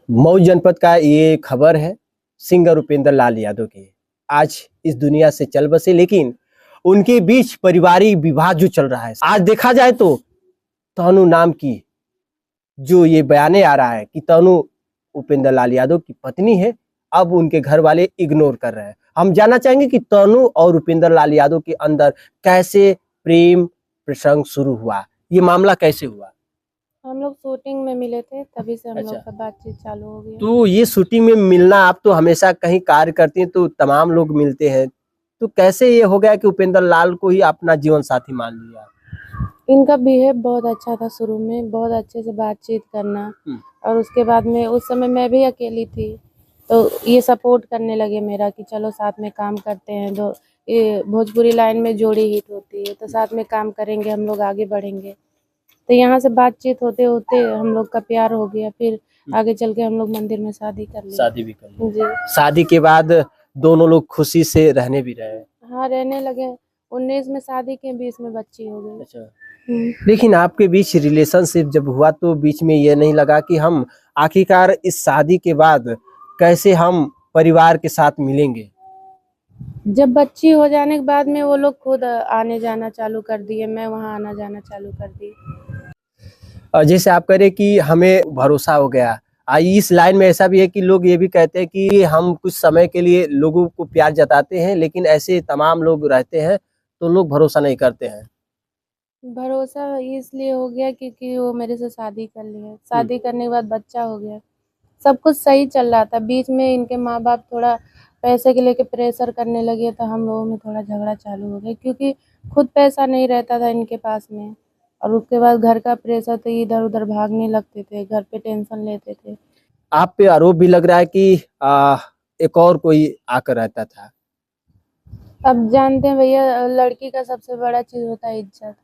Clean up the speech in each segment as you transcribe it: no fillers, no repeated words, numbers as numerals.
मऊ जनपद का ये खबर है सिंगर उपेंद्र लाल यादव की। आज इस दुनिया से चल बसे, लेकिन उनके बीच पारिवारिक विवाद जो चल रहा है, आज देखा जाए तो तनु नाम की जो ये बयाने आ रहा है कि तनु उपेंद्र लाल यादव की पत्नी है, अब उनके घर वाले इग्नोर कर रहे हैं। हम जानना चाहेंगे कि तनु और उपेंद्र लाल यादव के अंदर कैसे प्रेम प्रसंग शुरू हुआ, ये मामला कैसे हुआ। हम लोग शूटिंग में मिले थे, तभी से हम लोग अच्छा। का बातचीत चालू हो गई। तो ये शूटिंग में मिलना, आप तो हमेशा कहीं कार्य करती हैं तो तमाम लोग मिलते हैं, तो कैसे ये हो गया कि उपेंद्र लाल को ही अपना जीवन साथी मान लिया। इनका बिहेव बहुत अच्छा था, शुरू में बहुत अच्छे से बातचीत करना, और उसके बाद में उस समय मैं भी अकेली थी, तो ये सपोर्ट करने लगे मेरा कि चलो साथ में काम करते हैं। जो ये भोजपुरी लाइन में जोड़ी हिट होती है, तो साथ में काम करेंगे, हम लोग आगे बढ़ेंगे। तो यहाँ से बातचीत होते होते हम लोग का प्यार हो गया। फिर आगे चल के हम लोग मंदिर में शादी कर ली। शादी भी कर ली। जी शादी के बाद दोनों लोग खुशी से रहने भी रहे। हाँ, रहने लगे। 19 में शादी के, 20 में बच्ची हो गई। अच्छा। लेकिन आपके बीच रिलेशनशिप जब हुआ तो बीच में ये नहीं लगा कि हम आखिरकार इस शादी के बाद कैसे हम परिवार के साथ मिलेंगे। जब बच्ची हो जाने के बाद में वो लोग खुद आने जाना चालू कर दिए, मैं वहाँ आना जाना चालू कर दी। जैसे आप कह रहे कि हमें भरोसा हो गया, इस लाइन में ऐसा भी है कि लोग ये भी कहते हैं कि हम कुछ समय के लिए लोगों को प्यार जताते हैं, लेकिन ऐसे तमाम लोग रहते हैं तो लोग भरोसा नहीं करते हैं। भरोसा इसलिए हो गया क्योंकि वो मेरे से शादी कर लिए। शादी करने के बाद बच्चा हो गया, सब कुछ सही चल रहा था। बीच में इनके माँ बाप थोड़ा पैसे के लेके प्रेशर करने लगे, तो हम लोगों में थोड़ा झगड़ा चालू हो गया, क्योंकि खुद पैसा नहीं रहता था इनके पास में, और उसके बाद घर का प्रेशर, तो इधर उधर भागने लगते थे, घर पे टेंशन लेते थे। आप पे आरोप भी लग रहा है कि एक और कोई आकर रहता था। अब जानते हैं भैया, लड़की का सबसे बड़ा चीज होता है इज्जत।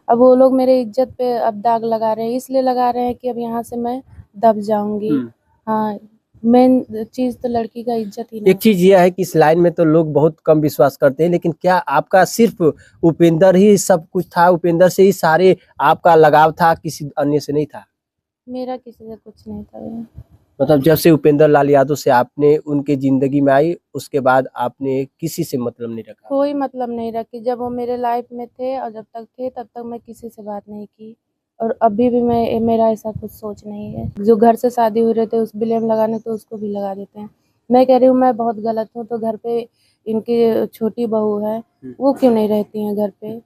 अब वो लोग मेरे इज्जत पे अब दाग लगा रहे हैं, इसलिए लगा रहे हैं कि अब यहाँ से मैं दब जाऊंगी। हाँ, मेन चीज तो लड़की का इज्जत ही एक चीज यह है कि इस लाइन में तो लोग बहुत कम विश्वास करते हैं, लेकिन क्या आपका सिर्फ उपेंद्र ही सब कुछ था, उपेंद्र से ही सारे आपका लगाव था, किसी अन्य से नहीं था। मेरा किसी से कुछ नहीं था भैया। मतलब जब से उपेंद्र लाल यादव से आपने उनके जिंदगी में आई, उसके बाद आपने किसी से मतलब नहीं रखा। कोई मतलब नहीं रखी। जब वो मेरे लाइफ में थे और जब तक थे, तब तक मैं किसी से बात नहीं की, और अभी भी मेरा ऐसा कुछ सोच नहीं है। जो घर से शादी हुए रहते उस ब्लेम लगाने तो उसको भी लगा देते हैं। मैं कह रही हूँ मैं बहुत गलत हूँ, तो घर पे इनकी छोटी बहू है, वो क्यों नहीं रहती हैं घर पे?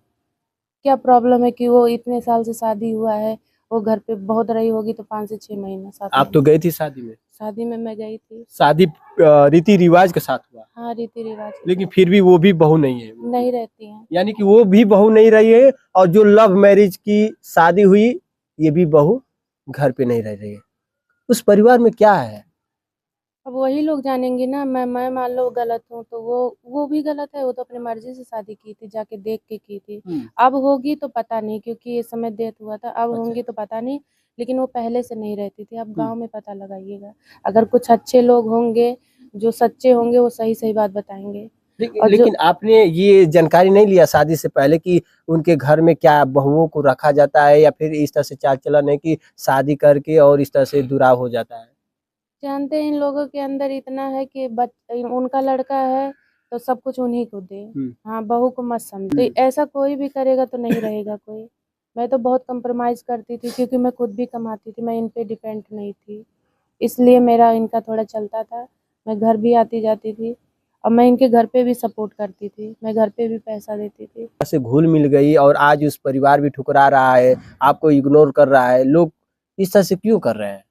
क्या प्रॉब्लम है कि वो इतने साल से शादी हुआ है, वो घर पे बहुत रही होगी तो 5 से 6 महीना साथ आप तो गई थी शादी में? शादी में मैं गई थी। शादी रीति रिवाज के साथ हुआ? हाँ, रीति रिवाज। लेकिन फिर भी वो भी बहू नहीं है, नहीं रहती हैं। यानी कि वो भी बहू नहीं रही है, और जो लव मैरिज की शादी हुई ये भी बहू घर पे नहीं रह रही है। उस परिवार में क्या है? अब वही लोग जानेंगे ना। मैं मान लो गलत हूँ तो वो भी गलत है। वो तो अपनी मर्जी से शादी की थी, जाके देख के की थी। अब होगी तो पता नहीं, क्योंकि ये समय डेथ हुआ था। अब होंगी तो पता नहीं, लेकिन वो पहले से नहीं रहती थी। अब गांव में पता लगाइएगा, अगर कुछ अच्छे लोग होंगे जो सच्चे होंगे, वो सही सही बात बताएंगे। लेकिन आपने ये जानकारी नहीं लिया शादी से पहले कि उनके घर में क्या बहुओं को रखा जाता है, या फिर इस तरह से चाल चलन है कि शादी करके और इस तरह से दुराव हो जाता है? जानते हैं इन लोगों के अंदर इतना है कि उनका लड़का है तो सब कुछ उन्हीं को दे। हाँ, बहू को मत समझे। तो ऐसा कोई भी करेगा तो नहीं रहेगा कोई। मैं तो बहुत कंप्रोमाइज करती थी, क्योंकि मैं खुद भी कमाती थी, मैं इन पे डिपेंड नहीं थी, इसलिए मेरा इनका थोड़ा चलता था। मैं घर भी आती जाती थी, और मैं इनके घर पे भी सपोर्ट करती थी, मैं घर पे भी पैसा देती थी। से घुल मिल गई और आज उस परिवार भी ठुकरा रहा है, आपको इग्नोर कर रहा है, लोग इस तरह से क्यों कर रहे हैं?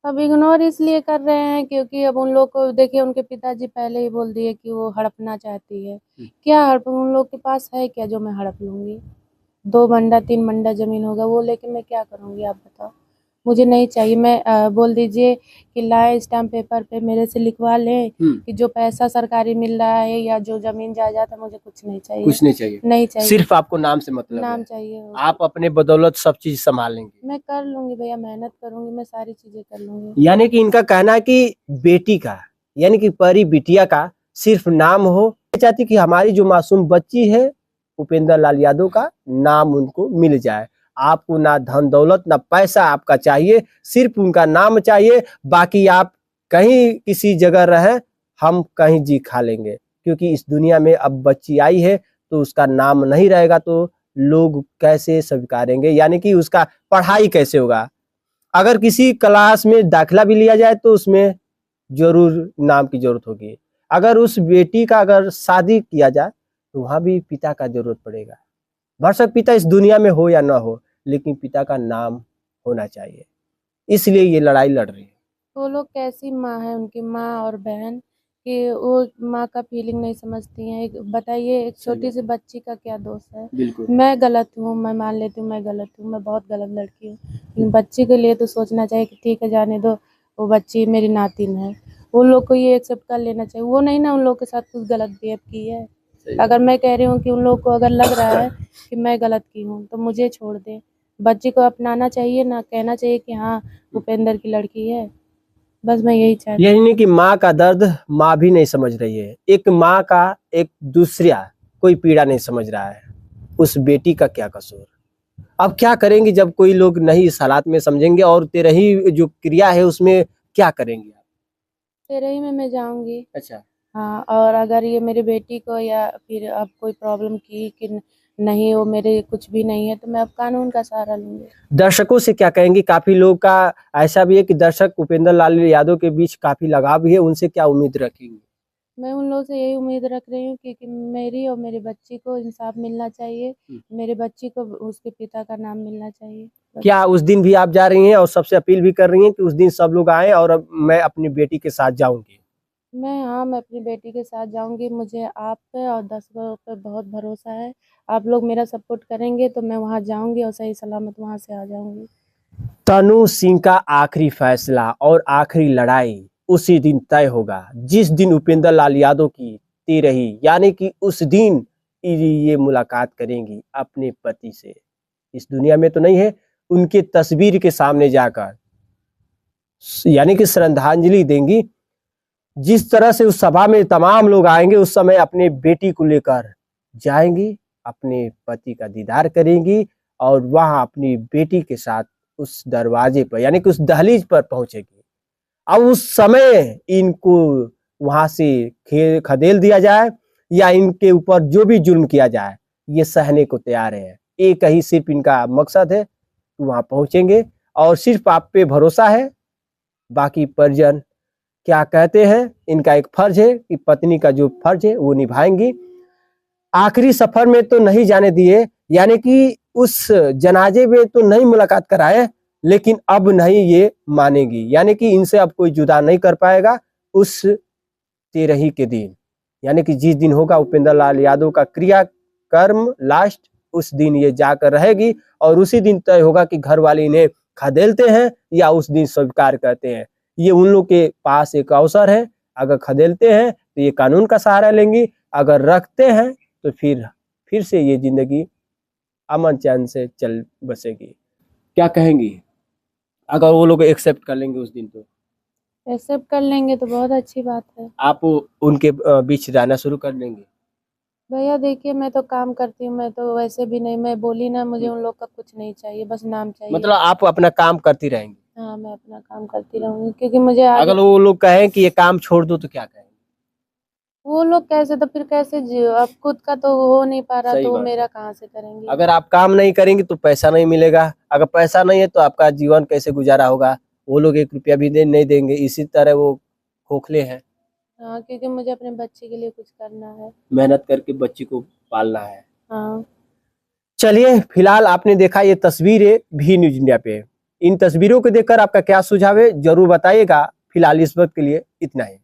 अब इग्नोर इसलिए कर रहे हैं क्योंकि अब उन लोग को देखिए, उनके पिताजी पहले ही बोल दिए कि वो हड़पना चाहती है। क्या हड़प उन लोग के पास है क्या जो मैं हड़प लूंगी? 2 मंडा 3 मंडा जमीन होगा, वो लेके मैं क्या करूंगी आप बताओ? मुझे नहीं चाहिए। मैं बोल दीजिए कि लाए स्टाम्प पेपर पे मेरे से लिखवा लें कि जो पैसा सरकारी मिल रहा है या जो जमीन जायदाद है, मुझे कुछ नहीं चाहिए। कुछ नहीं चाहिए? नहीं चाहिए, सिर्फ आपको नाम से मतलब नाम है। चाहिए। आप अपने बदौलत सब चीज संभाल लेंगे? मैं कर लूंगी भैया, मेहनत करूंगी, मैं सारी चीजें कर लूंगी। यानी कि इनका कहना है कि बेटी का, यानी कि परी बिटिया का सिर्फ नाम हो, चाहती कि हमारी जो मासूम बच्ची है उपेंद्र लाल यादव का नाम उनको मिल जाए। आपको ना धन दौलत ना पैसा आपका चाहिए, सिर्फ उनका नाम चाहिए। बाकी आप कहीं किसी जगह रहे, हम कहीं जी खा लेंगे, क्योंकि इस दुनिया में अब बच्ची आई है तो उसका नाम नहीं रहेगा तो लोग कैसे स्वीकारेंगे, यानी कि उसका पढ़ाई कैसे होगा। अगर किसी क्लास में दाखिला भी लिया जाए तो उसमें जरूर नाम की जरूरत होगी। अगर उस बेटी का अगर शादी किया जाए तो वहां भी पिता का जरूरत पड़ेगा। भरसक पिता इस दुनिया में हो या ना हो, लेकिन पिता का नाम होना चाहिए। इसलिए ये लड़ाई लड़ रही है। वो लोग कैसी माँ है, उनकी माँ और बहन, कि वो माँ का फीलिंग नहीं समझती हैं। बताइए, एक छोटी सी बच्ची का क्या दोष है। बिल्कुल। मैं गलत हूँ, मैं मान लेती हूँ मैं गलत हूँ, मैं बहुत गलत लड़की हूँ, लेकिन बच्ची के लिए तो सोचना चाहिए कि ठीक है, जाने दो, वो बच्ची मेरी नातिन है। उन लोग को ये एक्सेप्ट कर लेना चाहिए। वो नहीं ना उन लोग के साथ कुछ गलत बिहेव की है। अगर मैं कह रही हूँ कि उन लोग को अगर लग रहा है कि मैं गलत की हूँ तो मुझे छोड़ दे। बच्ची को अपनाना चाहिए ना, कहना चाहिए कि हाँ भूपेंद्र की लड़की है। बस मैं यही चाहती हूँ। यही नहीं कि माँ का दर्द माँ भी नहीं समझ रही है। एक माँ का एक दूसरा कोई पीड़ा नहीं समझ रहा है। उस बेटी का क्या कसूर। अब क्या करेंगे जब कोई लोग नहीं इस हालात में समझेंगे, और तेरही जो क्रिया है उसमें क्या करेंगे आप? तेरही में मैं जाऊंगी। अच्छा। हाँ, और अगर ये मेरी बेटी को या फिर अब कोई प्रॉब्लम की कि नहीं वो मेरे कुछ भी नहीं है, तो मैं अब कानून का सहारा लूंगी। दर्शकों से क्या कहेंगी? काफी लोग का ऐसा भी है कि दर्शक उपेंद्र लाल यादव के बीच काफी लगाव भी है, उनसे क्या उम्मीद रखेंगे? मैं उन लोगों से यही उम्मीद रख रही हूँ कि मेरी और मेरी बच्ची को इंसाफ मिलना चाहिए। मेरी बच्ची को उसके पिता का नाम मिलना चाहिए। बस। क्या उस दिन भी आप जा रही हैं और सबसे अपील भी कर रही हैं कि उस दिन सब लोग आए और अब मैं अपनी बेटी के साथ जाऊंगी? मैं अपनी बेटी के साथ जाऊंगी। मुझे आप पे और दर्शकों पे बहुत भरोसा है। आप लोग मेरा सपोर्ट करेंगे तो मैं वहाँ जाऊंगी और सही सलामत वहाँ से आ जाऊंगी। तनु सिंह का आखिरी फैसला और आखिरी लड़ाई उसी दिन तय होगा जिस दिन उपेंद्र लाल यादव की तेरही, यानी कि उस दिन ये मुलाकात करेंगी अपने पति से। इस दुनिया में तो नहीं है, उनके तस्वीर के सामने जाकर यानी कि श्रद्धांजलि देंगी। जिस तरह से उस सभा में तमाम लोग आएंगे, उस समय अपने बेटी को लेकर जाएंगी, अपने पति का दीदार करेंगी और वहां अपनी बेटी के साथ उस दरवाजे पर यानी कि उस दहलीज पर पहुंचेगी। अब उस समय इनको वहां से खदेल दिया जाए या इनके ऊपर जो भी जुल्म किया जाए, ये सहने को तैयार है। एक ही सिर्फ इनका मकसद है कि वहां पहुंचेंगे और सिर्फ आप पे भरोसा है। बाकी परिजन क्या कहते हैं, इनका एक फर्ज है कि पत्नी का जो फर्ज है वो निभाएंगी। आखिरी सफर में तो नहीं जाने दिए, यानी कि उस जनाजे में तो नहीं मुलाकात कराए, लेकिन अब नहीं ये मानेगी, यानी कि इनसे अब कोई जुदा नहीं कर पाएगा। उस तेरही के दिन यानी कि जिस दिन होगा उपेंद्र लाल यादव का क्रियाकर्म लास्ट, उस दिन ये जाकर रहेगी और उसी दिन तय होगा कि घर वाले इन्हें खदेलते हैं या उस दिन स्वीकार करते हैं। ये उन लोग के पास एक अवसर है। अगर खदेलते हैं तो ये कानून का सहारा लेंगी, अगर रखते हैं तो फिर से ये जिंदगी अमन चैन से चल बसेगी। क्या कहेंगी? अगर वो लोग एक्सेप्ट कर लेंगे उस दिन तो एक्सेप्ट कर लेंगे तो बहुत अच्छी बात है। आप उनके बीच रहना शुरू कर देंगे? भैया देखिए, मैं तो काम करती हूँ, मैं तो वैसे भी नहीं, मैं बोली ना, मुझे उन लोग का कुछ नहीं चाहिए, बस नाम चाहिए। मतलब आप अपना काम करती रहेंगी? हाँ, मैं अपना काम करती रहूंगी, क्योंकि मुझे आगे अगर वो लोग कहें कि ये काम छोड़ दो तो क्या कहेंगे? वो लोग कैसे, तो फिर कैसे अब खुद का तो हो नहीं पा रहा, सही तो वो बात है। मेरा कहाँ से करेंगे। अगर आप काम नहीं करेंगे तो पैसा नहीं मिलेगा, अगर पैसा नहीं है तो आपका जीवन कैसे गुजारा होगा? वो लोग 1 रुपया भी नहीं देंगे। इसी तरह वो खोखले हैं। हाँ, क्योंकि मुझे अपने बच्चे के लिए कुछ करना है, मेहनत करके बच्ची को पालना है। हाँ। चलिए, फिलहाल आपने देखा ये तस्वीरें भी न्यूज इंडिया पे। इन तस्वीरों को देखकर आपका क्या सुझाव है जरूर बताइएगा। फिलहाल इस वक्त के लिए इतना ही।